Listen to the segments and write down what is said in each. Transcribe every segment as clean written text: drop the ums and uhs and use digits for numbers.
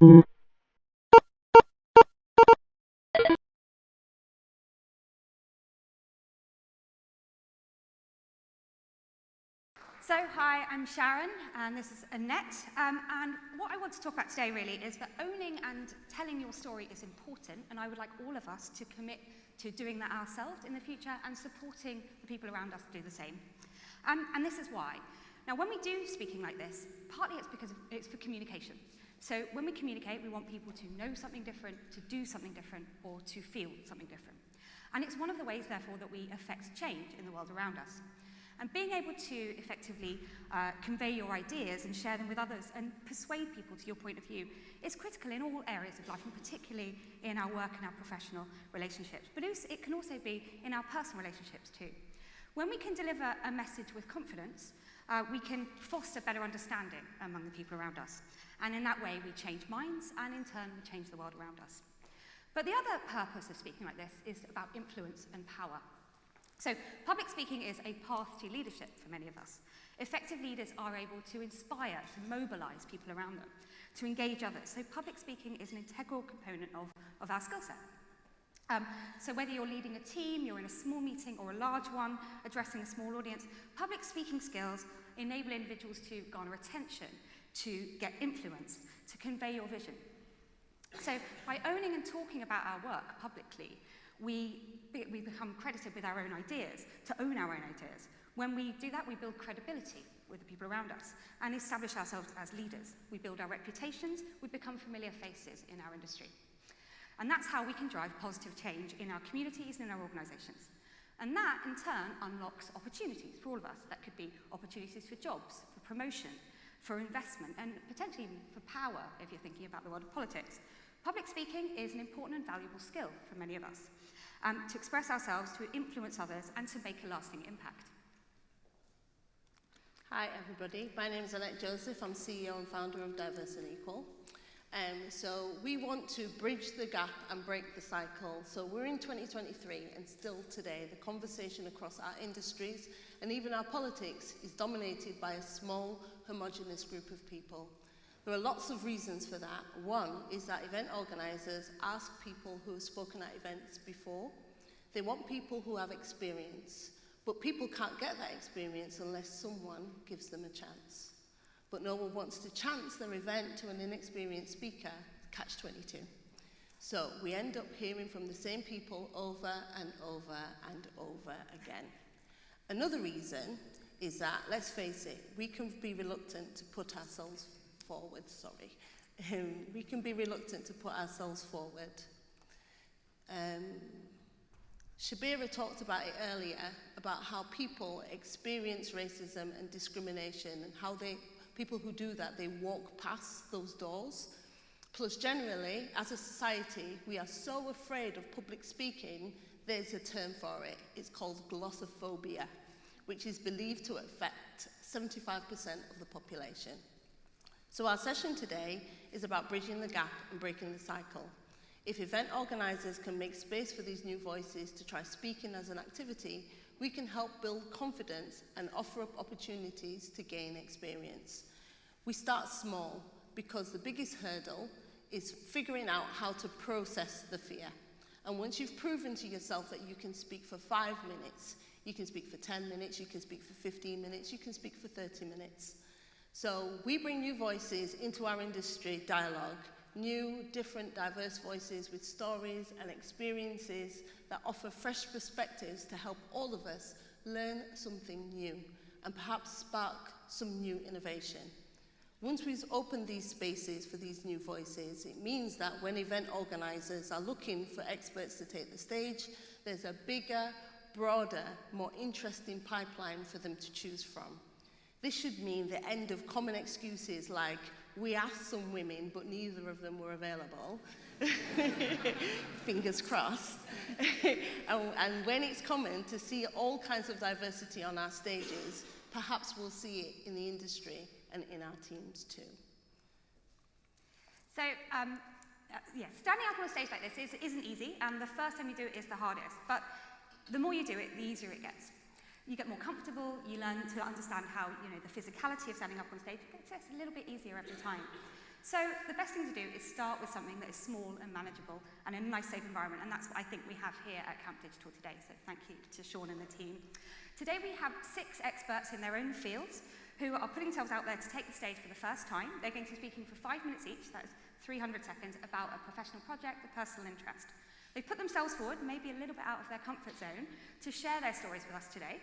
So, hi, I'm Sharon, and this is Annette. And what I want to talk about today really is that owning and telling your story is important, and I would like all of us to commit to doing that ourselves in the future and supporting the people around us to do the same. And this is why. Now, when we do speaking like this, partly it's because it's for communication. So when we communicate, we want people to know something different, to do something different, or to feel something different. And it's one of the ways, therefore, that we affect change in the world around us. And being able to effectively convey your ideas and share them with others and persuade people to your point of view is critical in all areas of life, and particularly in our work and our professional relationships. But it can also be in our personal relationships too. When we can deliver a message with confidence, we can foster better understanding among the people around us. And in that way, we change minds, and in turn, we change the world around us. But the other purpose of speaking like this is about influence and power. So public speaking is a path to leadership for many of us. Effective leaders are able to inspire, to mobilize people around them, to engage others. So public speaking is an integral component of our skill set. So whether you're leading a team, you're in a small meeting or a large one, addressing a small audience, public speaking skills enable individuals to garner attention, to get influence, to convey your vision. So by owning and talking about our work publicly, we become credited with our own ideas, to own our own ideas. When we do that, we build credibility with the people around us and establish ourselves as leaders. We build our reputations, we become familiar faces in our industry. And that's how we can drive positive change in our communities and in our organizations. And that, in turn, unlocks opportunities for all of us. That could be opportunities for jobs, for promotion, for investment, and potentially even for power, if you're thinking about the world of politics. Public speaking is an important and valuable skill for many of us, to express ourselves, to influence others, and to make a lasting impact. Hi, everybody. My name is Annette Joseph. I'm CEO and founder of Diverse and Equal. So we want to bridge the gap and break the cycle. So we're in 2023, and still today, the conversation across our industries and even our politics is dominated by a small, homogenous group of people. There are lots of reasons for that. One is that event organizers ask people who have spoken at events before. They want people who have experience, but people can't get that experience unless someone gives them a chance. But no one wants to chance their event to an inexperienced speaker, catch-22. So we end up hearing from the same people over and over and over again. Another reason is that, let's face it, we can be reluctant to put ourselves forward, we can be reluctant to put ourselves forward. Shabira talked about it earlier, about how people experience racism and discrimination, and how people who do that, they walk past those doors. Plus, generally, as a society, we are so afraid of public speaking, there's a term for it. It's called glossophobia, which is believed to affect 75% of the population. So our session today is about bridging the gap and breaking the cycle. If event organizers can make space for these new voices to try speaking as an activity, we can help build confidence and offer up opportunities to gain experience. We start small because the biggest hurdle is figuring out how to process the fear. And once you've proven to yourself that you can speak for 5 minutes, you can speak for 10 minutes, you can speak for 15 minutes, you can speak for 30 minutes. So we bring new voices into our industry dialogue, new, different, diverse voices with stories and experiences that offer fresh perspectives to help all of us learn something new and perhaps spark some new innovation. Once we've opened these spaces for these new voices, it means that when event organizers are looking for experts to take the stage, there's a bigger, broader, more interesting pipeline for them to choose from. This should mean the end of common excuses like, we asked some women, but neither of them were available. Fingers crossed. And when it's common to see all kinds of diversity on our stages, perhaps we'll see it in the industry and in our teams too. So, standing up on a stage like this isn't easy, and the first time you do it is the hardest. But the more you do it, the easier it gets. You get more comfortable, you learn to understand how, the physicality of standing up on stage gets a little bit easier every time. So the best thing to do is start with something that is small and manageable and in a nice, safe environment, and that's what I think we have here at Camp Digital today, so thank you to Sean and the team. Today we have 6 experts in their own fields who are putting themselves out there to take the stage for the first time. They're going to be speaking for 5 minutes each, that is 300 seconds, about a professional project, a personal interest. They've put themselves forward, maybe a little bit out of their comfort zone, to share their stories with us today.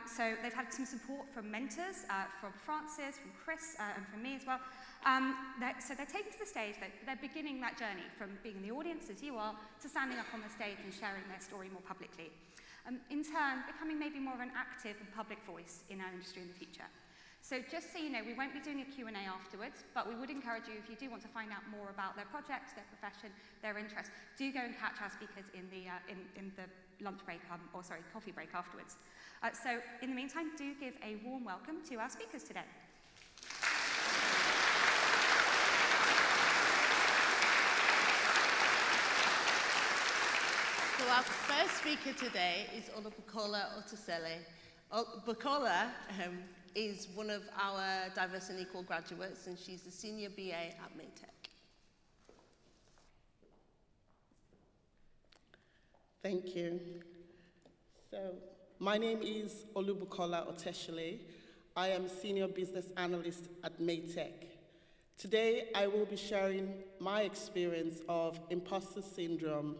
So they've had some support from mentors, from Francis, from Chris, and from me as well. So they're taking to the stage, they're beginning that journey from being in the audience, as you are, to standing up on the stage and sharing their story more publicly. In turn, becoming maybe more of an active and public voice in our industry in the future. So just so you know, we won't be doing a Q&A afterwards, but we would encourage you, if you do want to find out more about their projects, their profession, their interests, do go and catch our speakers in the lunch break, coffee break afterwards. So in the meantime, do give a warm welcome to our speakers today. So our first speaker today is Olubukola Otesile. Bukola is one of our Diverse and Equal graduates, and she's a senior BA at Maytech. Thank you. So, my name is Olubukola Otesile. I am Senior Business Analyst at Maytech. Today, I will be sharing my experience of imposter syndrome,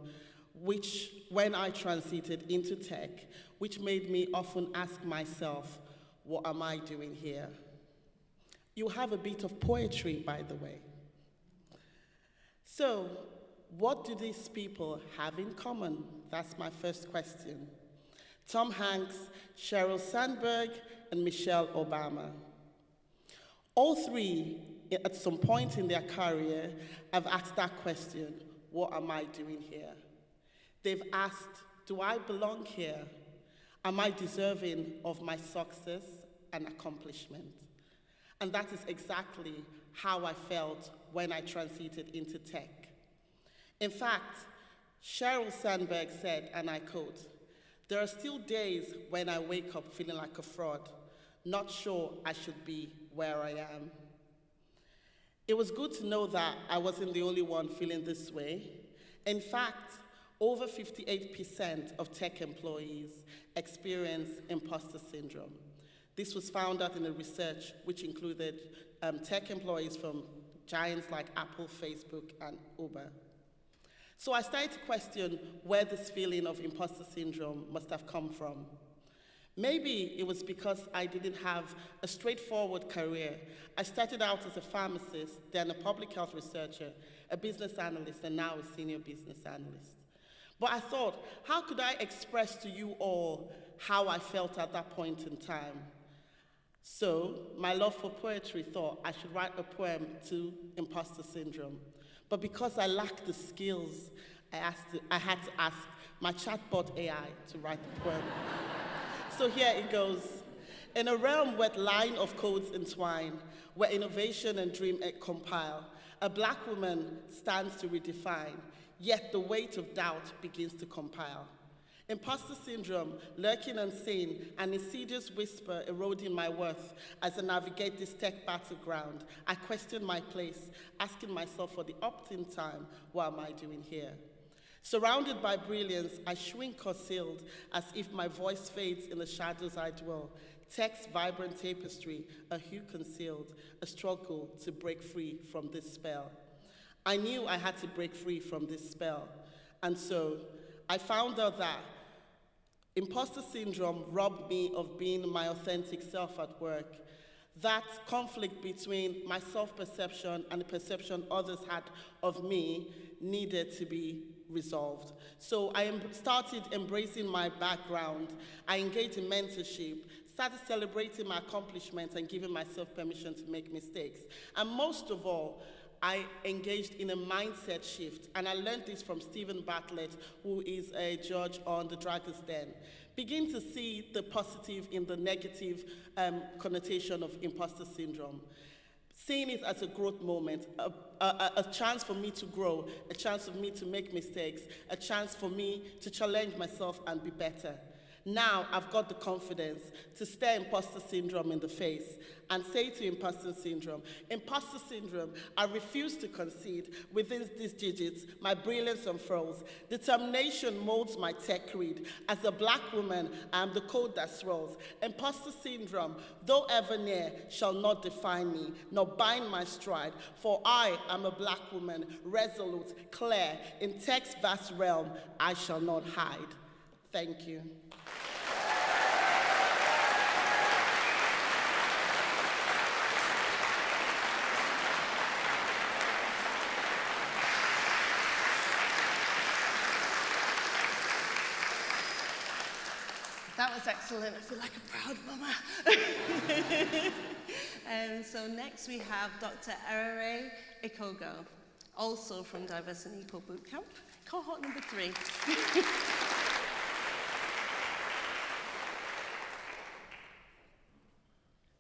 which, when I transited into tech, which made me often ask myself, what am I doing here? You have a bit of poetry, by the way. So, what do these people have in common? That's my first question. Tom Hanks, Sheryl Sandberg, and Michelle Obama. All 3, at some point in their career, have asked that question, what am I doing here? They've asked, do I belong here? Am I deserving of my success and accomplishment? And that is exactly how I felt when I transited into tech. In fact, Sheryl Sandberg said, and I quote, "There are still days when I wake up feeling like a fraud, not sure I should be where I am." It was good to know that I wasn't the only one feeling this way. In fact, over 58% of tech employees experience imposter syndrome. This was found out in a research which included tech employees from giants like Apple, Facebook, and Uber. So I started to question where this feeling of imposter syndrome must have come from. Maybe it was because I didn't have a straightforward career. I started out as a pharmacist, then a public health researcher, a business analyst, and now a senior business analyst. But I thought, how could I express to you all how I felt at that point in time? So my love for poetry thought I should write a poem to imposter syndrome. But because I lacked the skills, I had to ask my chatbot AI to write the poem. So here it goes. In a realm where line of codes entwine, where innovation and dream compile, a black woman stands to redefine, yet the weight of doubt begins to compile. Imposter syndrome, lurking unseen, an insidious whisper eroding my worth as I navigate this tech battleground. I question my place, asking myself for the opt-in time, what am I doing here? Surrounded by brilliance, I shrink concealed as if my voice fades in the shadows I dwell. Tech's vibrant tapestry, a hue concealed, a struggle to break free from this spell. I knew I had to break free from this spell. And so I found out that imposter syndrome robbed me of being my authentic self at work. That conflict between my self-perception and the perception others had of me needed to be resolved. So I started embracing my background. I engaged in mentorship, started celebrating my accomplishments and giving myself permission to make mistakes. And most of all, I engaged in a mindset shift, and I learned this from Stephen Bartlett, who is a judge on The Dragon's Den. Begin to see the positive in the negative connotation of imposter syndrome. Seeing it as a growth moment, a chance for me to grow, a chance for me to make mistakes, a chance for me to challenge myself and be better. Now I've got the confidence to stare imposter syndrome in the face and say to imposter syndrome, I refuse to concede. Within these digits, my brilliance unfurls. Determination molds my tech read. As a black woman, I am the code that swirls. Imposter syndrome, though ever near, shall not define me, nor bind my stride. For I am a black woman, resolute, clear. In tech's vast realm, I shall not hide. Thank you. That was excellent. I feel like a proud mama. So next we have Dr. Erere Ikogho, also from Diverse and Equal Bootcamp, cohort number 3.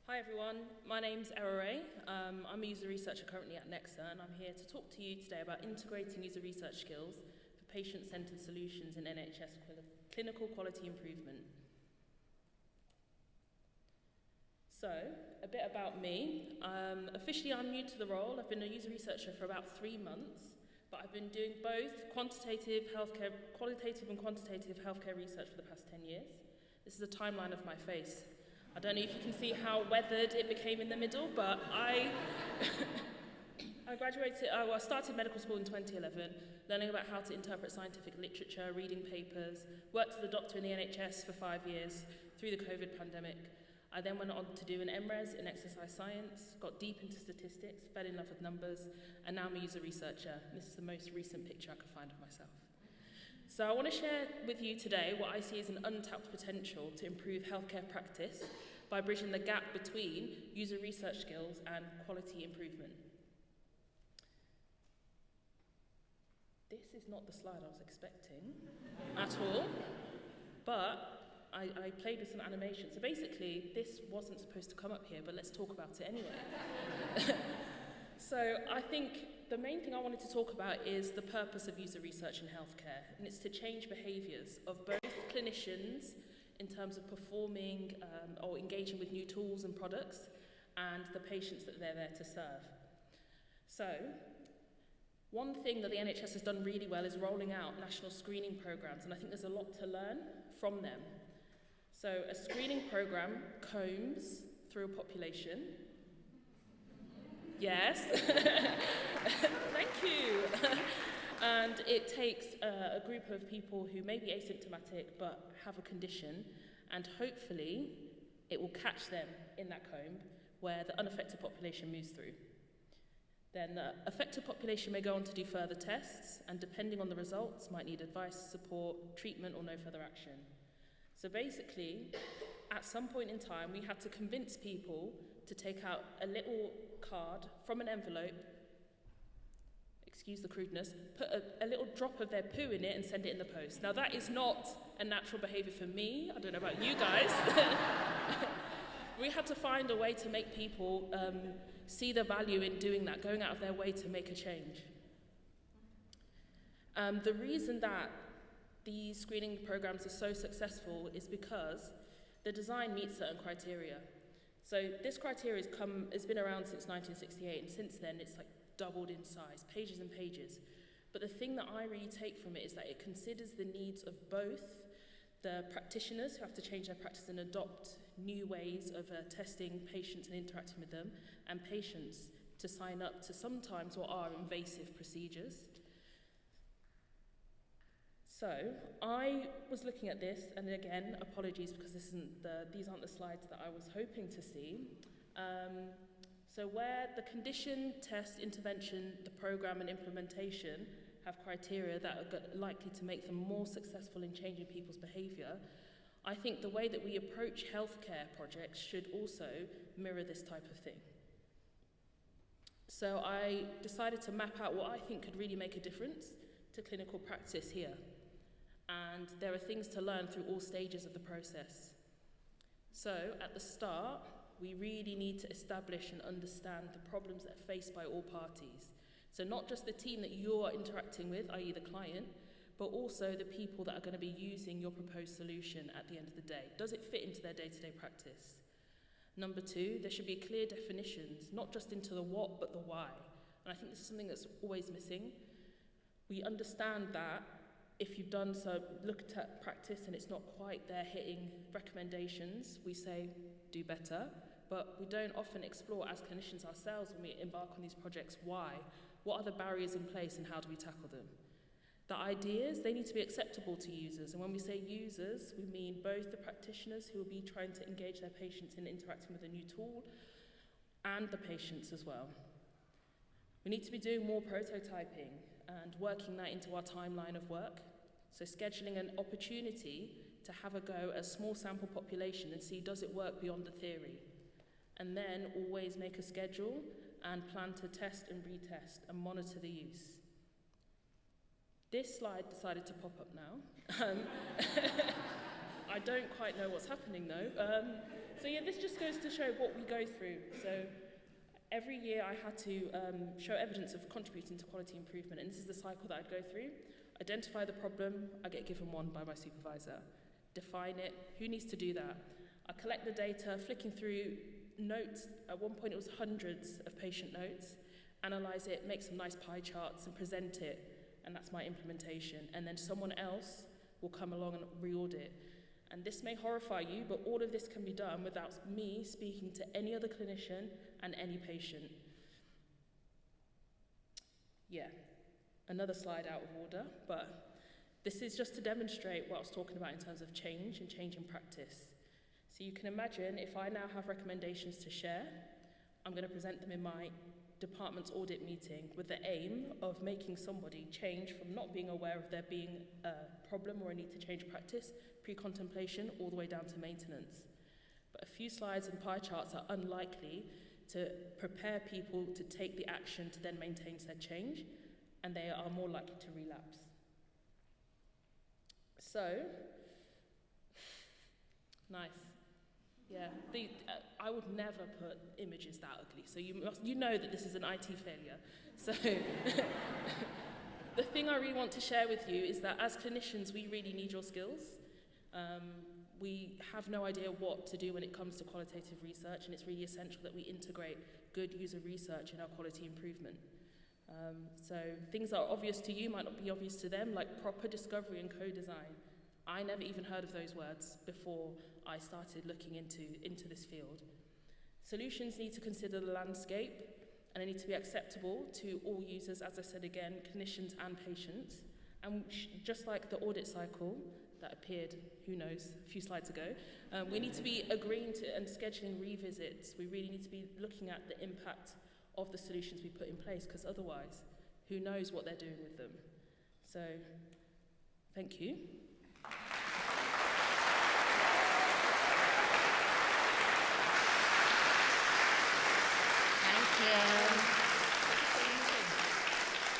Hi everyone, my name's Erere. I'm a user researcher currently at Nexa, and I'm here to talk to you today about integrating user research skills for patient-centered solutions in NHS clinical quality improvement. So, a bit about me. Officially, I'm new to the role. I've been a user researcher for about 3 months, but I've been doing both qualitative and quantitative healthcare research for the past 10 years. This is a timeline of my face. I don't know if you can see how weathered it became in the middle, but I started medical school in 2011, learning about how to interpret scientific literature, reading papers, worked as a doctor in the NHS for 5 years through the COVID pandemic. I then went on to do an MRes in exercise science, got deep into statistics, fell in love with numbers, and now I'm a user researcher. This is the most recent picture I could find of myself. So I want to share with you today what I see as an untapped potential to improve healthcare practice by bridging the gap between user research skills and quality improvement. This is not the slide I was expecting at all, but I played with some animation. So basically, this wasn't supposed to come up here, but let's talk about it anyway. So I think the main thing I wanted to talk about is the purpose of user research in healthcare, and it's to change behaviours of both clinicians in terms of performing or engaging with new tools and products, and the patients that they're there to serve. So, one thing that the NHS has done really well is rolling out national screening programmes, and I think there's a lot to learn from them. So, a screening programme combs through a population. Yes. Thank you. And it takes a group of people who may be asymptomatic but have a condition, and hopefully it will catch them in that comb where the unaffected population moves through. Then the affected population may go on to do further tests, and depending on the results, might need advice, support, treatment, or no further action. So basically, at some point in time, we had to convince people to take out a little card from an envelope, excuse the crudeness, put a little drop of their poo in it and send it in the post. Now that is not a natural behaviour for me. I don't know about you guys. We had to find a way to make people see the value in doing that, going out of their way to make a change. The reason that these screening programs are so successful is because the design meets certain criteria. So this criteria has been around since 1968, and since then it's like doubled in size, pages and pages. But the thing that I really take from it is that it considers the needs of both the practitioners who have to change their practice and adopt new ways of testing patients and interacting with them, and patients to sign up to sometimes what are invasive procedures. So I was looking at this, and again, apologies because these aren't the slides that I was hoping to see. So where the condition, test, intervention, the program and implementation have criteria that are likely to make them more successful in changing people's behaviour, I think the way that we approach healthcare projects should also mirror this type of thing. So I decided to map out what I think could really make a difference to clinical practice here. And there are things to learn through all stages of the process. So at the start, we really need to establish and understand the problems that are faced by all parties. So not just the team that you're interacting with, i.e. the client, but also the people that are going to be using your proposed solution at the end of the day. Does it fit into their day-to-day practice? Number 2, there should be clear definitions, not just into the what, but the why. And I think this is something that's always missing. We understand that if you've done so, looked at practice and it's not quite there hitting recommendations, we say, do better. But we don't often explore as clinicians ourselves when we embark on these projects why. What are the barriers in place and how do we tackle them? The ideas, they need to be acceptable to users. And when we say users, we mean both the practitioners who will be trying to engage their patients in interacting with a new tool and the patients as well. We need to be doing more prototyping and working that into our timeline of work. So scheduling an opportunity to have a go at a small sample population and see does it work beyond the theory. And then always make a schedule and plan to test and retest and monitor the use. This slide decided to pop up now. I don't quite know what's happening though. So yeah, this just goes to show what we go through. So every year I had to show evidence of contributing to quality improvement, and this is the cycle that I'd go through. Identify the problem, I get given one by my supervisor. Define it, who needs to do that? I collect the data, flicking through notes. At one point it was hundreds of patient notes, analyze it, make some nice pie charts and present it, and that's my implementation. And then someone else will come along and re-audit. And this may horrify you, but all of this can be done without me speaking to any other clinician and any patient. Yeah, another slide out of order, but this is just to demonstrate what I was talking about in terms of change and change in practice. So you can imagine if I now have recommendations to share, I'm going to present them in my department's audit meeting with the aim of making somebody change from not being aware of there being a problem or a need to change practice, pre-contemplation, all the way down to maintenance. But a few slides and pie charts are unlikely to prepare people to take the action to then maintain said change, and they are more likely to relapse. So, nice. Yeah, I would never put images that ugly. So you know that this is an IT failure. So the thing I really want to share with you is that as clinicians, we really need your skills. We have no idea what to do when it comes to qualitative research, and it's really essential that we integrate good user research in our quality improvement. So things that are obvious to you might not be obvious to them, like proper discovery and co-design. I never even heard of those words before I started looking into this field. Solutions need to consider the landscape, and they need to be acceptable to all users, as I said again, clinicians and patients. And just like the audit cycle that appeared, who knows, a few slides ago, we need to be agreeing to and scheduling revisits. We really need to be looking at the impact of the solutions we put in place, because otherwise, who knows what they're doing with them. So, thank you.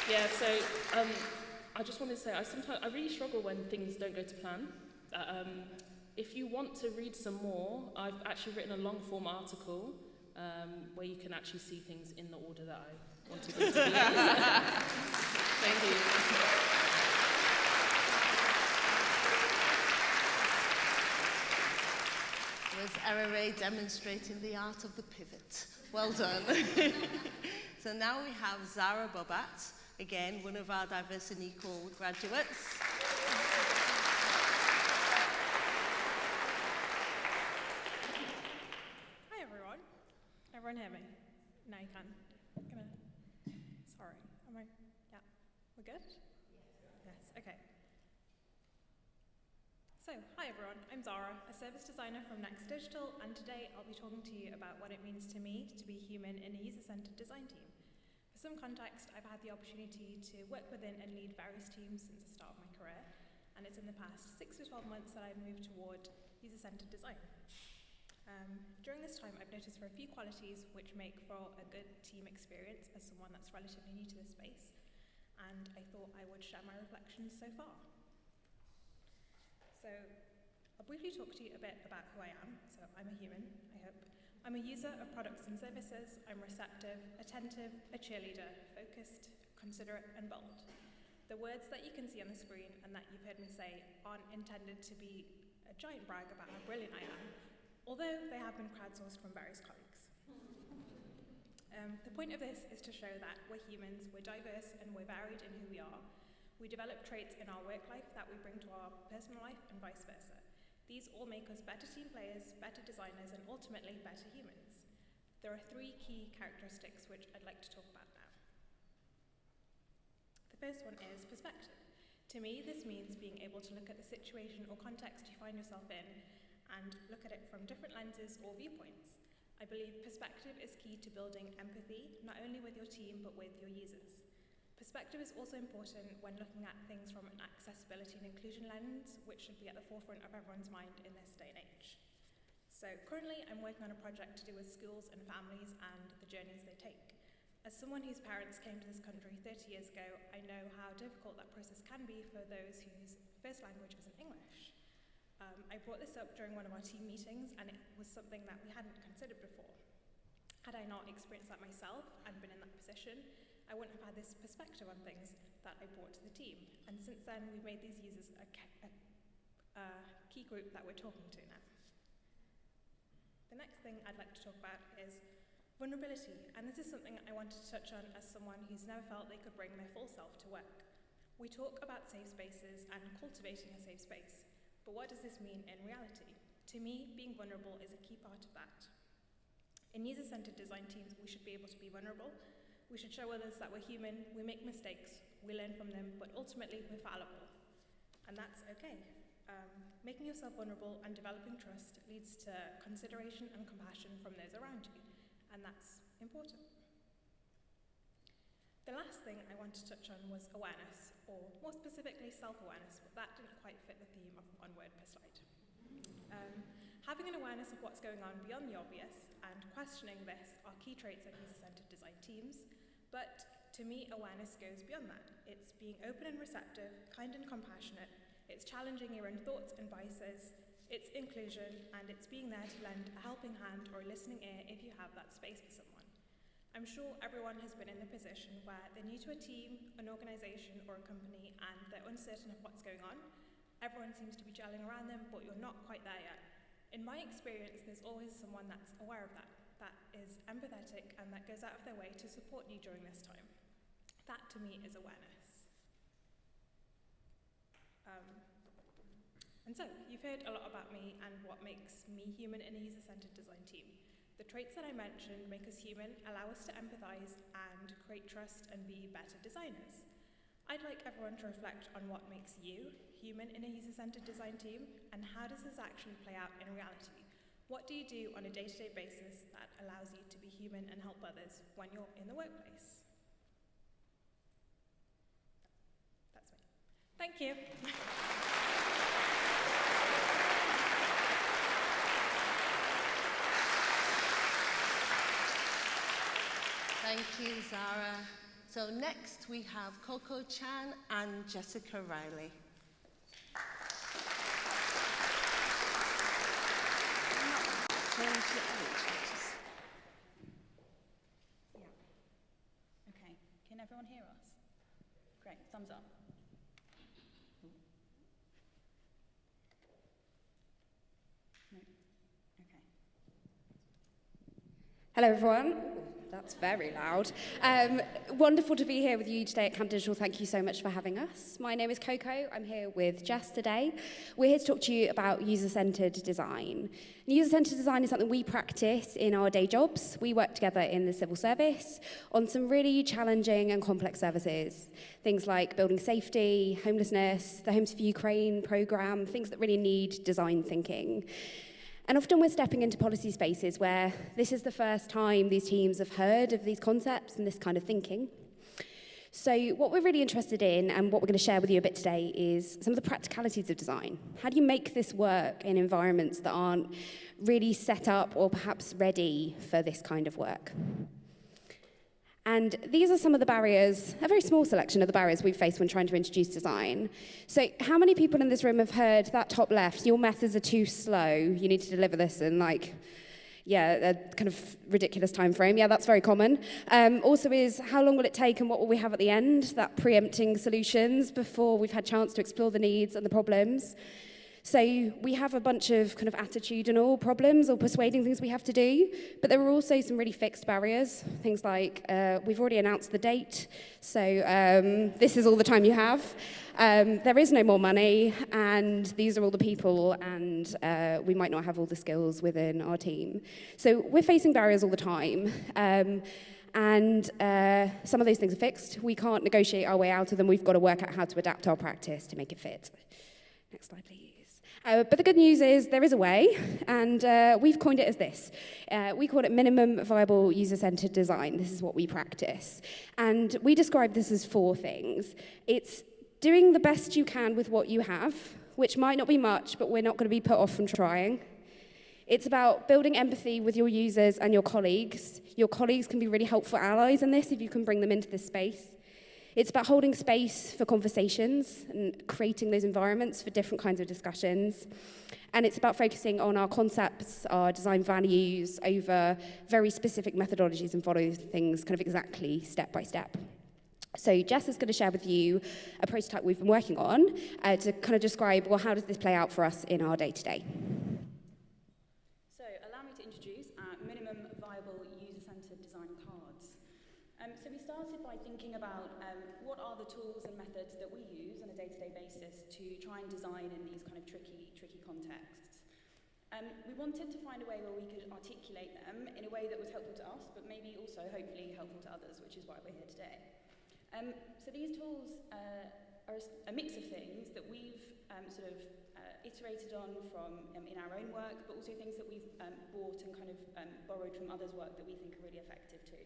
Yeah, so I just wanted to say, I really struggle when things don't go to plan. If you want to read some more, I've actually written a long form article where you can actually see things in the order that I wanted them to be. Thank you. Was Erere demonstrating the art of the pivot? Well done. So now we have Zara Bobat, again, one of our Diverse and Equal graduates. Hi everyone. Everyone hear me? Now you can. Sorry. Yeah. We're good? Yes. Okay. So, hi everyone, I'm Zara, a service designer from Next Digital, and today I'll be talking to you about what it means to me to be human in a user-centered design team. For some context, I've had the opportunity to work within and lead various teams since the start of my career, and it's in the past 6 to 12 months that I've moved toward user-centered design. During this time, I've noticed for a few qualities which make for a good team experience as someone that's relatively new to this space, and I thought I would share my reflections so far. So, I'll briefly talk to you a bit about who I am. So, I'm a human, I hope. I'm a user of products and services. I'm receptive, attentive, a cheerleader, focused, considerate, and bold. The words that you can see on the screen and that you've heard me say aren't intended to be a giant brag about how brilliant I am, although they have been crowdsourced from various colleagues. The point of this is to show that we're humans, we're diverse, and we're varied in who we are. We develop traits in our work life that we bring to our personal life and vice versa. These all make us better team players, better designers, and ultimately better humans. There are 3 key characteristics which I'd like to talk about now. The first one is perspective. To me, this means being able to look at the situation or context you find yourself in and look at it from different lenses or viewpoints. I believe perspective is key to building empathy, not only with your team, but with your users. Perspective is also important when looking at things from an accessibility and inclusion lens, which should be at the forefront of everyone's mind in this day and age. So currently, I'm working on a project to do with schools and families and the journeys they take. As someone whose parents came to this country 30 years ago, I know how difficult that process can be for those whose first language isn't English. I brought this up during one of our team meetings, and it was something that we hadn't considered before. Had I not experienced that myself and been in that position, I wouldn't have had this perspective on things that I brought to the team. And since then, we've made these users a key group that we're talking to now. The next thing I'd like to talk about is vulnerability, and this is something I wanted to touch on as someone who's never felt they could bring their full self to work. We talk about safe spaces and cultivating a safe space, but what does this mean in reality? To me, being vulnerable is a key part of that. In user-centered design teams, we should be able to be vulnerable. We should show others that we're human, we make mistakes, we learn from them, but ultimately we're fallible. And that's okay. Making yourself vulnerable and developing trust leads to consideration and compassion from those around you, and that's important. The last thing I want to touch on was awareness, or more specifically self-awareness, but that didn't quite fit the theme of 1 word per slide. Having an awareness of what's going on beyond the obvious and questioning this are key traits of user-centered design teams, but to me, awareness goes beyond that. It's being open and receptive, kind and compassionate, it's challenging your own thoughts and biases, it's inclusion, and it's being there to lend a helping hand or a listening ear if you have that space for someone. I'm sure everyone has been in the position where they're new to a team, an organisation, or a company, and they're uncertain of what's going on. Everyone seems to be gelling around them, but you're not quite there yet. In my experience, there's always someone that's aware of that is empathetic, and that goes out of their way to support you during this time. That, to me, is awareness. And so, you've heard a lot about me and what makes me human in a user-centered design team. The traits that I mentioned make us human, allow us to empathise and create trust and be better designers. I'd like everyone to reflect on what makes you human in a user-centered design team, and how does this actually play out in reality? What do you do on a day-to-day basis that allows you to be human and help others when you're in the workplace? That's me. Thank you. Thank you, Zara. So next we have Coco Chan and Jessica Riley. Okay, can everyone hear us? Great, thumbs up. No? Okay. Hello everyone. That's very loud. Wonderful to be here with you today at Camp Digital. Thank you so much for having us. My name is Coco. I'm here with Jess today. We're here to talk to you about user-centered design. User-centered design is something we practice in our day jobs. We work together in the civil service on some really challenging and complex services. Things like building safety, homelessness, the Homes for Ukraine programme, things that really need design thinking. And often we're stepping into policy spaces where this is the first time these teams have heard of these concepts and this kind of thinking. So what we're really interested in, and what we're going to share with you a bit today, is some of the practicalities of design. How do you make this work in environments that aren't really set up or perhaps ready for this kind of work? And these are some of the barriers, a very small selection of the barriers we've faced when trying to introduce design. So how many people in this room have heard that top left, your methods are too slow, you need to deliver this in a kind of ridiculous time frame. Yeah, that's very common. Also is, how long will it take and what will we have at the end? That preempting solutions before we've had a chance to explore the needs and the problems. So we have a bunch of kind of attitudinal problems or persuading things we have to do, but there are also some really fixed barriers. Things like, we've already announced the date, so this is all the time you have. There is no more money, and these are all the people, and we might not have all the skills within our team. So we're facing barriers all the time. And some of those things are fixed. We can't negotiate our way out of them. We've got to work out how to adapt our practice to make it fit. Next slide, please. But the good news is there is a way, and we've coined it as this. We call it minimum viable user-centered design. This is what we practice. And we describe this as 4 things. It's doing the best you can with what you have, which might not be much, but we're not going to be put off from trying. It's about building empathy with your users and your colleagues. Your colleagues can be really helpful allies in this if you can bring them into this space. It's about holding space for conversations and creating those environments for different kinds of discussions. And it's about focusing on our concepts, our design values, over very specific methodologies and follow things kind of exactly step by step. So Jess is going to share with you a prototype we've been working on to kind of describe, well, how does this play out for us in our day-to-day? So allow me to introduce our minimum viable user-centered design cards. So we started by thinking about what are the tools and methods that we use on a day-to-day basis to try and design in these kind of tricky contexts. We wanted to find a way where we could articulate them in a way that was helpful to us, but maybe also hopefully helpful to others, which is why we're here today. So these tools are a mix of things that we've iterated on from in our own work, but also things that we've bought and kind of borrowed from others' work that we think are really effective too.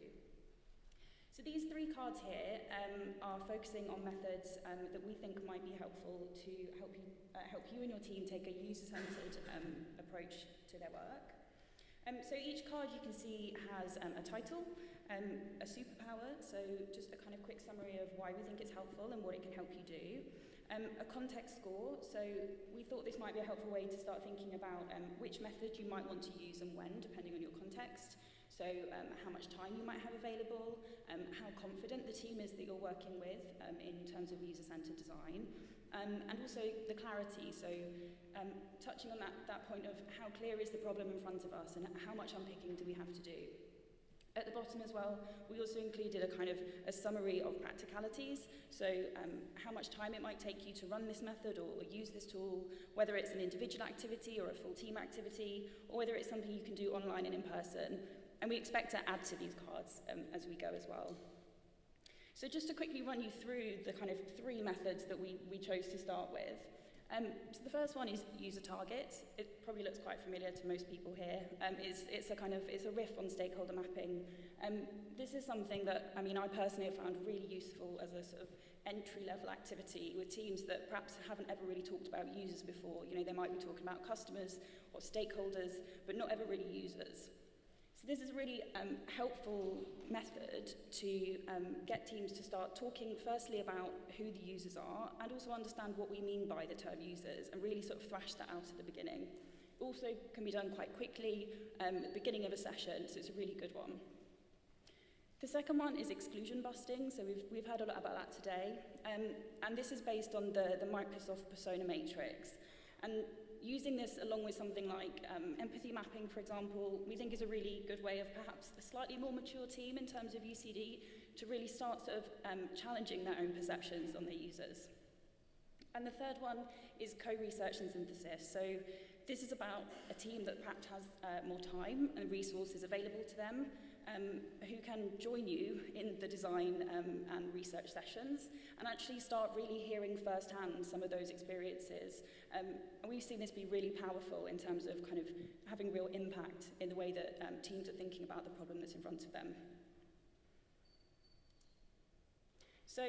So these 3 cards here are focusing on methods that we think might be helpful to help you and your team take a user-centered approach to their work. So each card you can see has a title, a superpower, so just a kind of quick summary of why we think it's helpful and what it can help you do. A context score, so we thought this might be a helpful way to start thinking about which method you might want to use and when, depending on your context. So how much time you might have available, how confident the team is that you're working with in terms of user-centered design, and also the clarity, so touching on that point of how clear is the problem in front of us and how much unpicking do we have to do. At the bottom as well, we also included a summary of practicalities, so how much time it might take you to run this method or use this tool, whether it's an individual activity or a full team activity, or whether it's something you can do online and in person. And we expect to add to these cards as we go as well. So just to quickly run you through the kind of 3 methods that we chose to start with. So the first one is user target. It probably looks quite familiar to most people here. It's a riff on stakeholder mapping. This is something that, I personally have found really useful as a sort of entry-level activity with teams that perhaps haven't ever really talked about users before. They might be talking about customers or stakeholders, but not ever really users. So this is a really helpful method to get teams to start talking firstly about who the users are and also understand what we mean by the term users and really sort of thrash that out at the beginning. Also can be done quite quickly at the beginning of a session, so it's a really good one. The second one is exclusion busting, so we've heard a lot about that today, and this is based on the Microsoft persona matrix. And using this along with something like empathy mapping, for example, we think is a really good way of perhaps a slightly more mature team in terms of UCD to really start sort of challenging their own perceptions on their users. And the third one is co-research and synthesis. So this is about a team that perhaps has more time and resources available to them, who can join you in the design and research sessions and actually start really hearing firsthand some of those experiences. And we've seen this be really powerful in terms of kind of having real impact in the way that teams are thinking about the problem that's in front of them. So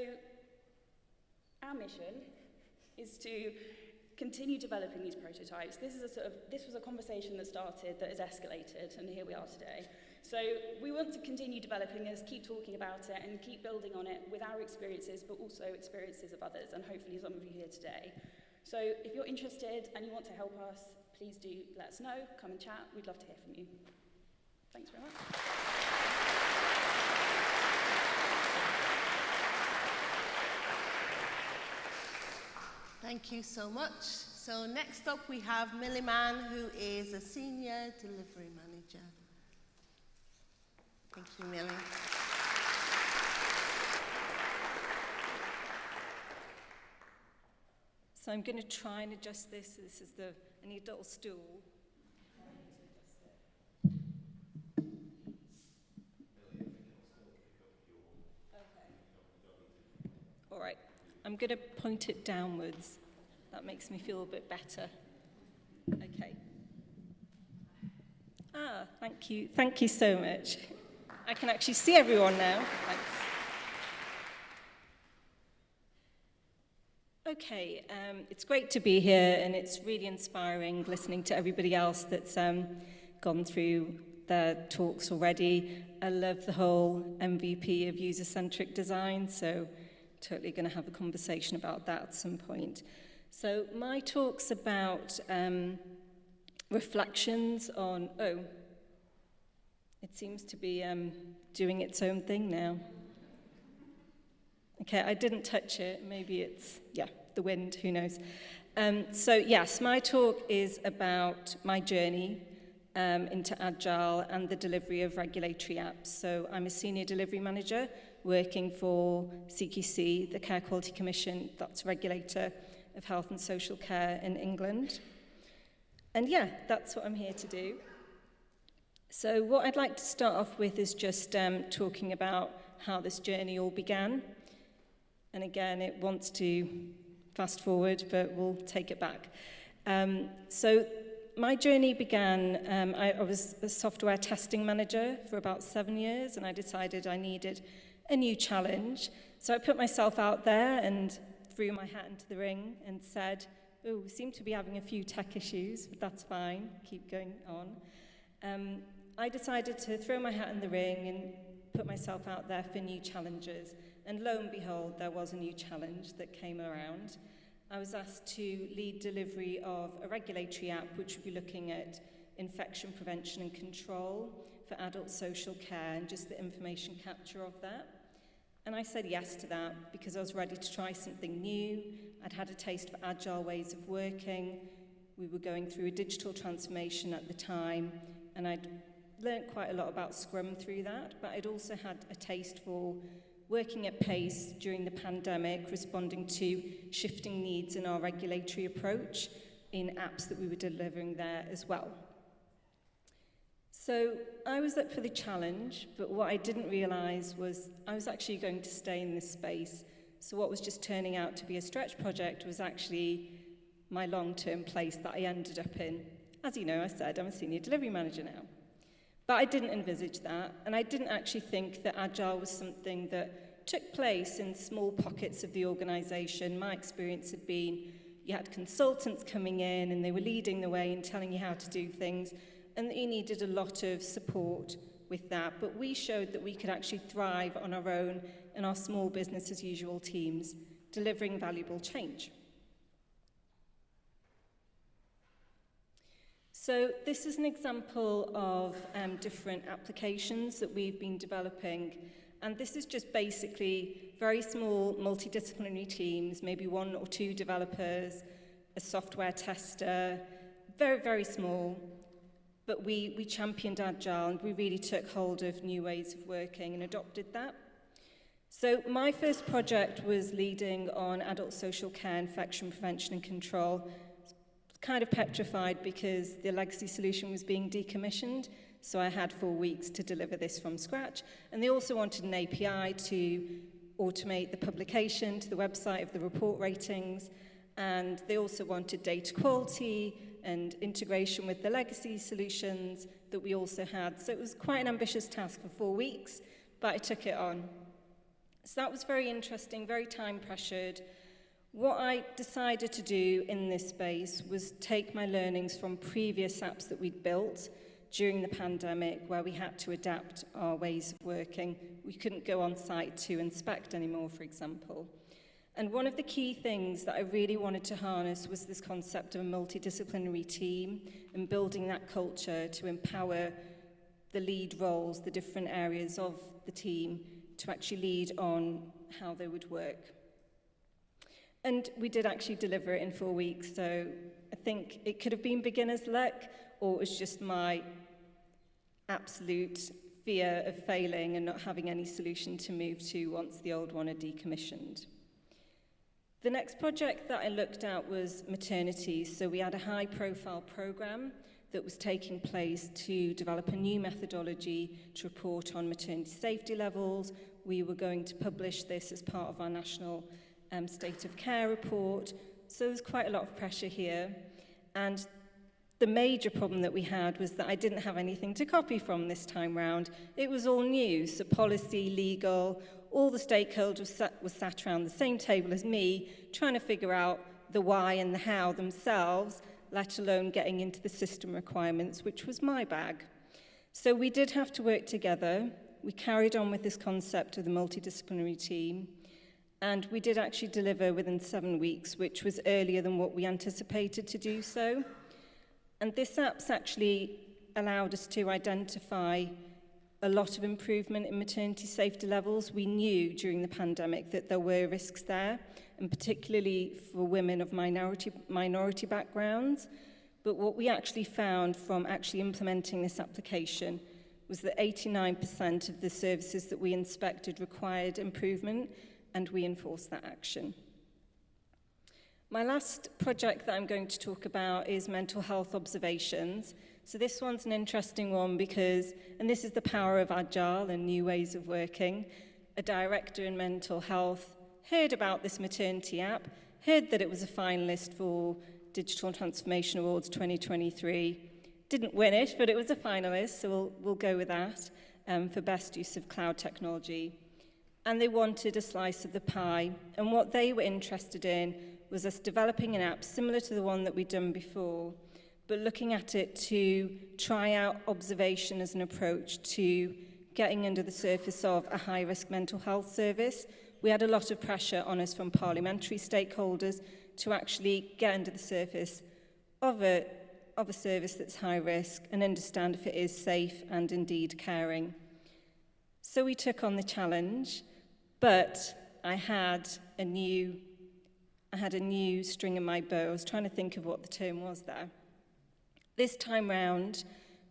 our mission is to continue developing these prototypes. This was a conversation that started, that has escalated, and here we are today. So we want to continue developing this, keep talking about it, and keep building on it with our experiences, but also experiences of others, and hopefully some of you here today. So if you're interested and you want to help us, please do let us know, come and chat, we'd love to hear from you. Thanks very much. Thank you so much. So next up we have Millie Mann, who is a Senior Delivery Manager. Thank you, Millie. So I'm going to try and adjust this. This is I need a little stool. All right, I'm going to point it downwards. That makes me feel a bit better. Okay. Thank you. Thank you so much. I can actually see everyone now. Thanks. Okay, it's great to be here, and it's really inspiring listening to everybody else that's gone through their talks already. I love the whole MVP of user-centric design, so totally going to have a conversation about that at some point. So my talk's about reflections on, it seems to be doing its own thing now. Okay, I didn't touch it. Maybe it's, the wind, who knows. So yes, my talk is about my journey into Agile and the delivery of regulatory apps. So I'm a senior delivery manager working for CQC, the Care Quality Commission, that's regulator of health and social care in England. And that's what I'm here to do. So what I'd like to start off with is just talking about how this journey all began. And again, it wants to fast forward, but we'll take it back. So my journey began, I was a software testing manager for about 7 years, and I decided I needed a new challenge. So I put myself out there and threw my hat into the ring and said, we seem to be having a few tech issues, but that's fine, keep going on. I decided to throw my hat in the ring and put myself out there for new challenges. And lo and behold, there was a new challenge that came around. I was asked to lead delivery of a regulatory app which would be looking at infection prevention and control for adult social care and just the information capture of that. And I said yes to that because I was ready to try something new. I'd had a taste for agile ways of working. We were going through a digital transformation at the time, and I'd learned quite a lot about Scrum through that, but I'd also had a taste for working at pace during the pandemic, responding to shifting needs in our regulatory approach in apps that we were delivering there as well. So I was up for the challenge, but what I didn't realise was I was actually going to stay in this space. So what was just turning out to be a stretch project was actually my long-term place that I ended up in. As you know, I said I'm a senior delivery manager now. But I didn't envisage that, and I didn't actually think that Agile was something that took place in small pockets of the organisation. My experience had been you had consultants coming in and they were leading the way and telling you how to do things, and that you needed a lot of support with that. But we showed that we could actually thrive on our own in our small business as usual teams, delivering valuable change. So this is an example of different applications that we've been developing, and this is just basically very small multidisciplinary teams, maybe 1 or 2 developers, a software tester, very, very small, but we championed Agile and we really took hold of new ways of working and adopted that. So my first project was leading on adult social care, infection prevention and control. Kind of petrified because the legacy solution was being decommissioned, so I had 4 weeks to deliver this from scratch. And they also wanted an API to automate the publication to the website of the report ratings, and they also wanted data quality and integration with the legacy solutions that we also had. So it was quite an ambitious task for 4 weeks, but I took it on. So that was very interesting, very time pressured. What I decided to do in this space was take my learnings from previous apps that we'd built during the pandemic, where we had to adapt our ways of working. We couldn't go on site to inspect anymore, for example. And one of the key things that I really wanted to harness was this concept of a multidisciplinary team and building that culture to empower the lead roles, the different areas of the team, to actually lead on how they would work. And we did actually deliver it in 4 weeks, so I think it could have been beginner's luck, or it was just my absolute fear of failing and not having any solution to move to once the old one had decommissioned. The next project that I looked at was maternity. So we had a high-profile program that was taking place to develop a new methodology to report on maternity safety levels. We were going to publish this as part of our national state of care report. So there's quite a lot of pressure here. And the major problem that we had was that I didn't have anything to copy from this time round. It was all new, so policy, legal, all the stakeholders were sat around the same table as me, trying to figure out the why and the how themselves, let alone getting into the system requirements, which was my bag. So we did have to work together. We carried on with this concept of the multidisciplinary team, and we did actually deliver within 7 weeks, which was earlier than what we anticipated to do so. And this app's actually allowed us to identify a lot of improvement in maternity safety levels. We knew during the pandemic that there were risks there, and particularly for women of minority backgrounds. But what we actually found from actually implementing this application was that 89% of the services that we inspected required improvement, and we enforced that action. My last project that I'm going to talk about is mental health observations. So this one's an interesting one because, and this is the power of agile and new ways of working, a director in mental health heard about this maternity app, heard that it was a finalist for Digital Transformation Awards 2023, didn't win it, but it was a finalist, so we'll go with that, for best use of cloud technology. And they wanted a slice of the pie, and what they were interested in was us developing an app similar to the one that we'd done before, but looking at it to try out observation as an approach to getting under the surface of a high-risk mental health service. We had a lot of pressure on us from parliamentary stakeholders to actually get under the surface of a service that's high risk and understand if it is safe and indeed caring. So we took on the challenge, but I had a new string in my bow. I was trying to think of what the term was there. This time round,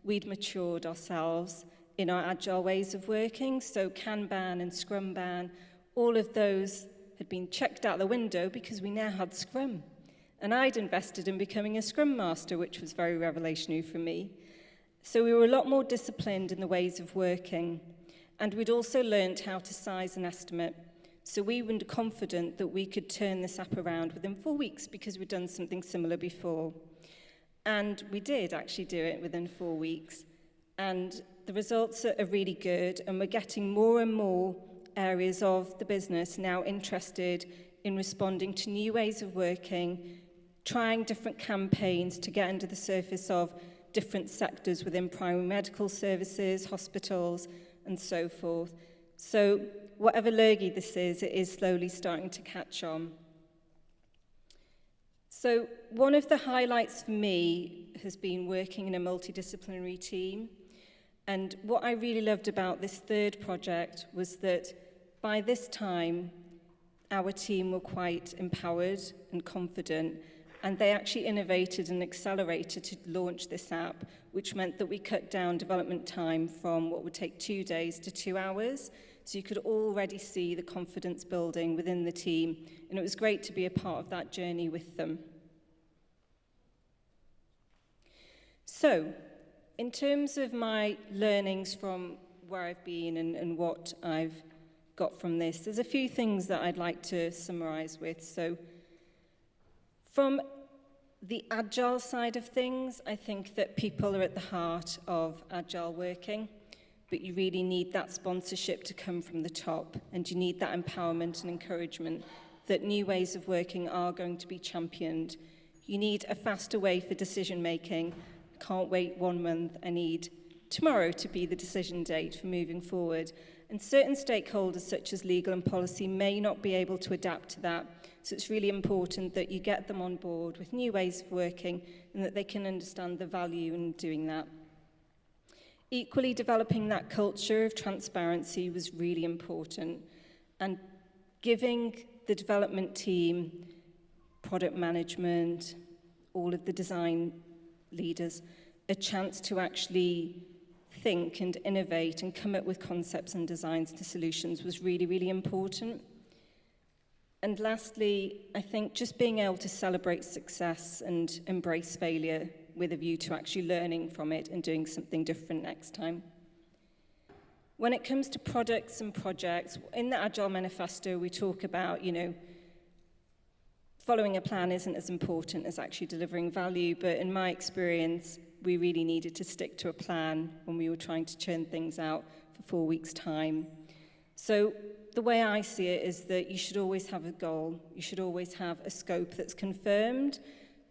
we'd matured ourselves in our agile ways of working, so Kanban and Scrumban, all of those had been checked out the window because we now had Scrum. And I'd invested in becoming a Scrum Master, which was very revolutionary for me. So we were a lot more disciplined in the ways of working, and we'd also learned how to size an estimate. So we were confident that we could turn this app around within 4 weeks because we'd done something similar before. And we did actually do it within 4 weeks. And the results are really good, and we're getting more and more areas of the business now interested in responding to new ways of working, trying different campaigns to get under the surface of different sectors within primary medical services, hospitals, and so forth. So whatever lurgy this is, it is slowly starting to catch on. So one of the highlights for me has been working in a multidisciplinary team. And what I really loved about this third project was that by this time, our team were quite empowered and confident, and they actually innovated and accelerated to launch this app, which meant that we cut down development time from what would take 2 days to 2 hours. So you could already see the confidence building within the team, and it was great to be a part of that journey with them. So, in terms of my learnings from where I've been and what I've got from this, there's a few things that I'd like to summarize with. So, from the agile side of things, I think that people are at the heart of agile working, but you really need that sponsorship to come from the top, and you need that empowerment and encouragement that new ways of working are going to be championed. You need a faster way for decision making. Can't wait 1 month. I need tomorrow to be the decision date for moving forward. And certain stakeholders, such as legal and policy, may not be able to adapt to that. So it's really important that you get them on board with new ways of working and that they can understand the value in doing that. Equally, developing that culture of transparency was really important, and giving the development team, product management, all of the design leaders, a chance to actually think and innovate and come up with concepts and designs to solutions was really, really important. And lastly, I think just being able to celebrate success and embrace failure with a view to actually learning from it and doing something different next time. When it comes to products and projects, in the Agile Manifesto, we talk about, following a plan isn't as important as actually delivering value, but in my experience, we really needed to stick to a plan when we were trying to churn things out for 4 weeks' time. So the way I see it is that you should always have a goal. You should always have a scope that's confirmed,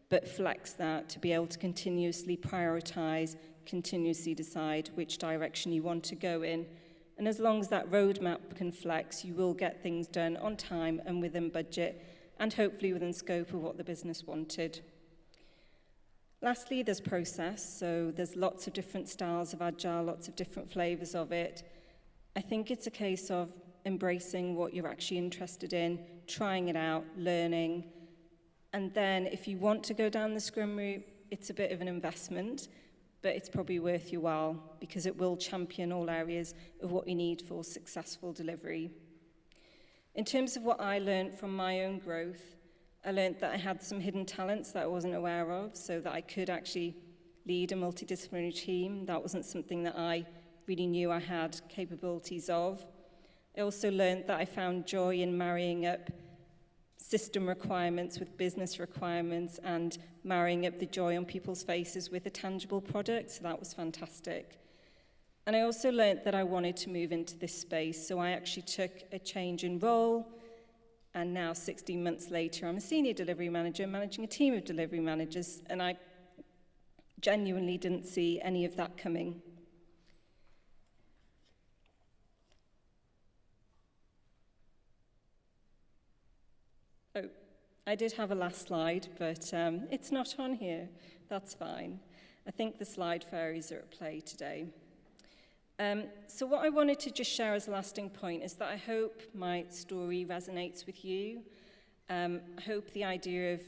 but flex that to be able to continuously prioritize, continuously decide which direction you want to go in. And as long as that roadmap can flex, you will get things done on time and within budget, and hopefully within scope of what the business wanted. Lastly, there's process. So there's lots of different styles of Agile, lots of different flavors of it. I think it's a case of embracing what you're actually interested in, trying it out, learning. And then if you want to go down the Scrum route, it's a bit of an investment, but it's probably worth your while because it will champion all areas of what you need for successful delivery. In terms of what I learned from my own growth, I learned that I had some hidden talents that I wasn't aware of, so that I could actually lead a multidisciplinary team. That wasn't something that I really knew I had capabilities of. I also learned that I found joy in marrying up system requirements with business requirements and marrying up the joy on people's faces with a tangible product, so that was fantastic. And I also learned that I wanted to move into this space, so I actually took a change in role, and now 16 months later, I'm a senior delivery manager managing a team of delivery managers, and I genuinely didn't see any of that coming. Oh, I did have a last slide, but it's not on here. That's fine. I think the slide fairies are at play today. So what I wanted to just share as a lasting point is that I hope my story resonates with you. I hope the idea of,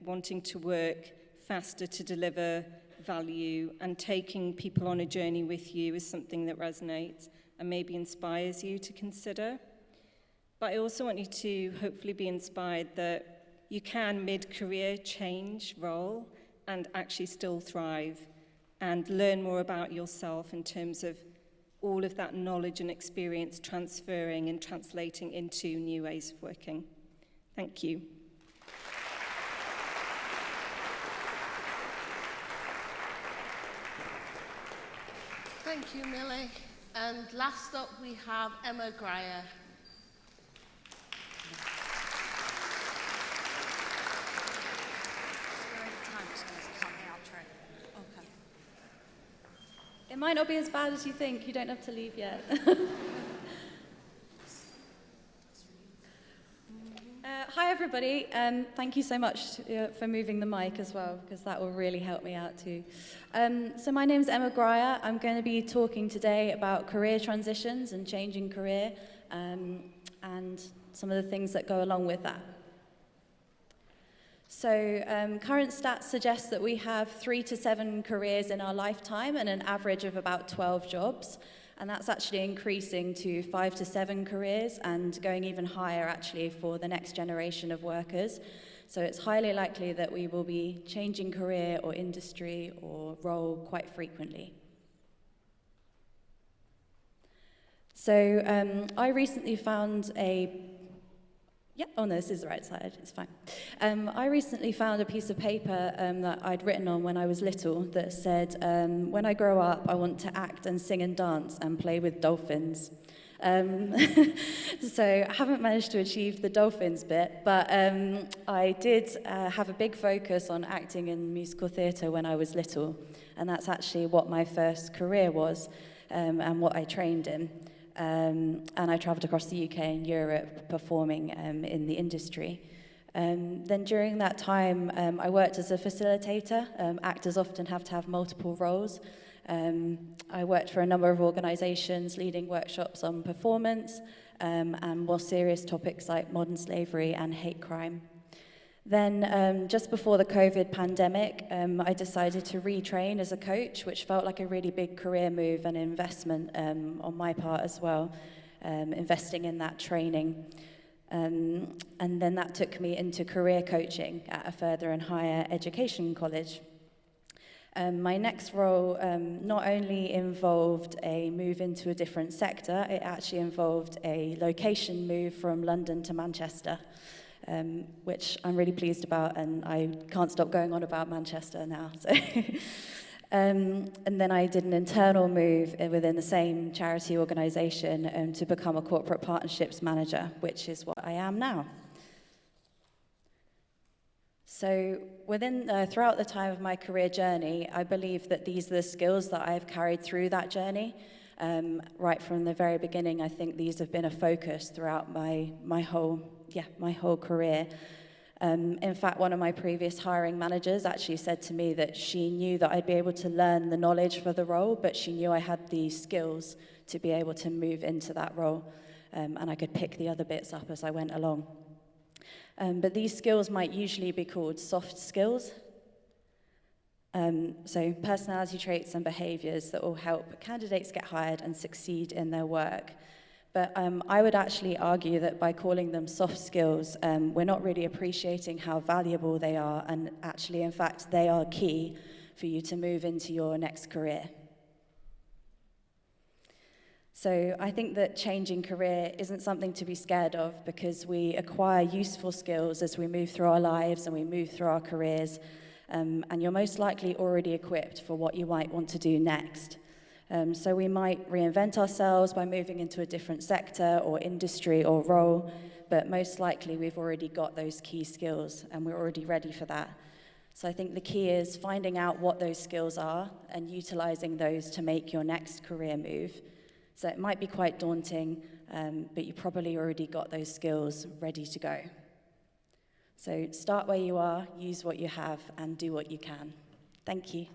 wanting to work faster to deliver value and taking people on a journey with you is something that resonates and maybe inspires you to consider. But I also want you to hopefully be inspired that you can mid-career change role and actually still thrive and learn more about yourself in terms of all of that knowledge and experience transferring and translating into new ways of working. Thank you. Thank you, Millie. And last up, we have Emma Grier. It might not be as bad as you think. You don't have to leave yet. Hi, everybody. Thank you so much for moving the mic as well, because that will really help me out too. So my name is Emma Grier. I'm going to be talking today about career transitions and changing career, and some of the things that go along with that. So current stats suggest that we have 3 to 7 careers in our lifetime and an average of about 12 jobs. And that's actually increasing to 5 to 7 careers and going even higher actually for the next generation of workers. So it's highly likely that we will be changing career or industry or role quite frequently. So I recently found no, this is the right side, it's fine. I recently found a piece of paper that I'd written on when I was little that said, when I grow up, I want to act and sing and dance and play with dolphins. So I haven't managed to achieve the dolphins bit, but I did have a big focus on acting in musical theatre when I was little, and that's actually what my first career was, and what I trained in. And I travelled across the UK and Europe performing in the industry. Then during that time, I worked as a facilitator. Actors often have to have multiple roles. I worked for a number of organisations leading workshops on performance and more serious topics like modern slavery and hate crime. Then, just before the COVID pandemic, I decided to retrain as a coach, which felt like a really big career move and investment on my part as well, investing in that training. And then that took me into career coaching at a further and higher education college. My next role not only involved a move into a different sector, it actually involved a location move from London to Manchester, which I'm really pleased about, and I can't stop going on about Manchester now. So. And then I did an internal move within the same charity organisation to become a corporate partnerships manager, which is what I am now. So throughout the time of my career journey, I believe that these are the skills that I've carried through that journey. Right from the very beginning, I think these have been a focus throughout my whole career. In fact, one of my previous hiring managers actually said to me that she knew that I'd be able to learn the knowledge for the role, but she knew I had the skills to be able to move into that role, and I could pick the other bits up as I went along. But these skills might usually be called soft skills. So personality traits and behaviours that will help candidates get hired and succeed in their work. But I would actually argue that by calling them soft skills, we're not really appreciating how valuable they are, and actually, in fact, they are key for you to move into your next career. So I think that changing career isn't something to be scared of, because we acquire useful skills as we move through our lives and we move through our careers, and you're most likely already equipped for what you might want to do next. So we might reinvent ourselves by moving into a different sector or industry or role, but most likely we've already got those key skills and we're already ready for that. So I think the key is finding out what those skills are and utilizing those to make your next career move. So it might be quite daunting, but you probably already got those skills ready to go. So start where you are, use what you have, and do what you can. Thank you.